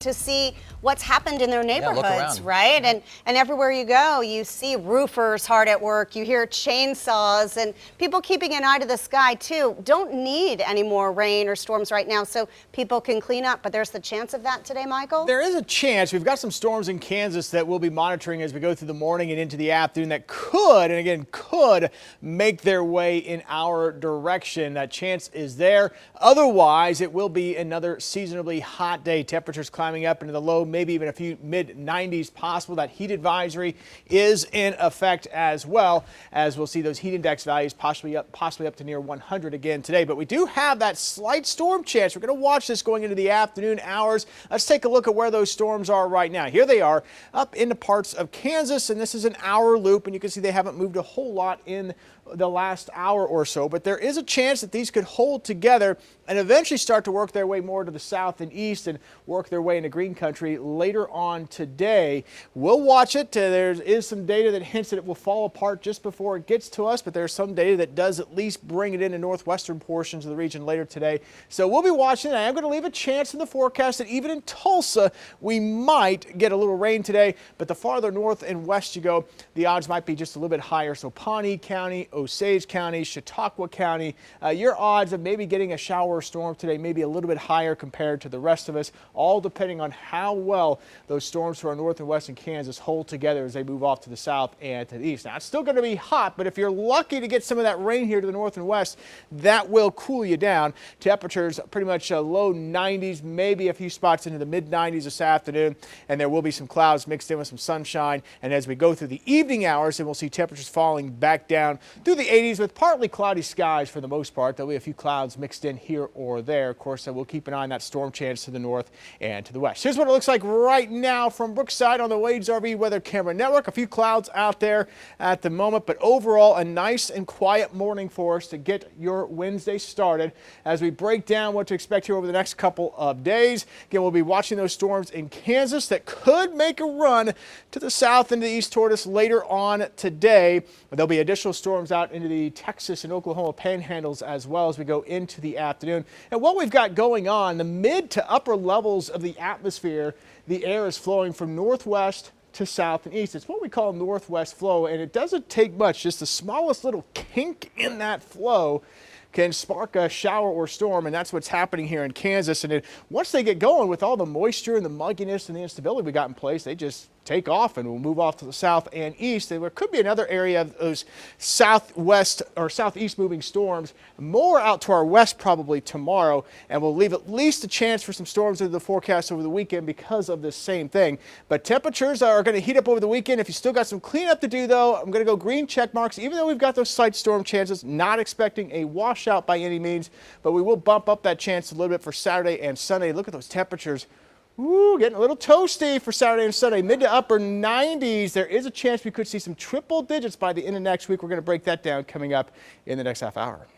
to see what's happened in their neighborhoods, around. right? And everywhere you go, you see roofers hard at work, you hear chainsaws, and people keeping an eye to the sky too. Don't need any more rain or storms right now so people can clean up, but there's the chance of that today, Michael? There is a chance. We've got some storms in Kansas that we'll be monitoring as we go through the morning and into the afternoon that could, and again, could make their way in our direction. That chance is there. Otherwise, it will be another seasonably hot day. Temperatures climbing up into the low, maybe even a few mid-90s possible. That heat advisory is in effect as well, as we'll see those heat index values possibly up to near 100 again today. But we do have that slight storm chance. We're going to watch this going into the afternoon hours. Let's take a look at where those storms are right now. Here they are up into parts of Kansas, and this is an hour loop, and you can see they haven't moved a whole lot in the last hour or so, but there is a chance that these could hold together and eventually start to work their way more to the south and east and work their way into green country later on today. We'll watch it. There is some data that hints that it will fall apart just before it gets to us, but there's some data that does at least bring it into northwestern portions of the region later today. So we'll be watching. I am going to leave a chance in the forecast that even in Tulsa, we might get a little rain today, but the farther north and west you go, the odds might be just a little bit higher. So Pawnee County, Osage County, Chautauqua County, your odds of maybe getting a shower or storm today may be a little bit higher compared to the rest of us, all depending on how well those storms to our north and west in Kansas hold together as they move off to the south and to the east. Now, it's still going to be hot, but if you're lucky to get some of that rain here to the north and west, that will cool you down. Temperatures pretty much low 90s, maybe a few spots into the mid 90s this afternoon, and there will be some clouds mixed in with some sunshine. And as we go through the evening hours, then we'll see temperatures falling back down through the 80s with partly cloudy skies for the most part. There'll be a few clouds mixed in here or there. Of course, we'll keep an eye on that storm chance to the north and to the west. Here's what it looks like right now from Brookside on the Wade's RV Weather Camera Network. A few clouds out there at the moment, but overall a nice and quiet morning for us to get your Wednesday started as we break down what to expect here over the next couple of days. Again, we'll be watching those storms in Kansas that could make a run to the south and the east toward us later on today. There'll be additional storms out into the Texas and Oklahoma panhandles as well as we go into the afternoon. And what we've got going on, the mid to upper levels of the atmosphere, the air is flowing from northwest to south and east. It's what we call northwest flow, and it doesn't take much. Just the smallest little kink in that flow can spark a shower or storm, and that's what's happening here in Kansas. And once they get going with all the moisture and the mugginess and the instability we got in place, they just take off and we'll move off to the south and east. And there could be another area of those southwest or southeast moving storms, more out to our west probably tomorrow, and we'll leave at least a chance for some storms into the forecast over the weekend because of this same thing. But temperatures are going to heat up over the weekend. If you still got some cleanup to do though, I'm going to go green check marks, even though we've got those slight storm chances. Not expecting a washout by any means, but we will bump up that chance a little bit for Saturday and Sunday. Look at those temperatures. Ooh, getting a little toasty for Saturday and Sunday, mid to upper 90s. There is a chance we could see some triple digits by the end of next week. We're going to break that down coming up in the next half hour.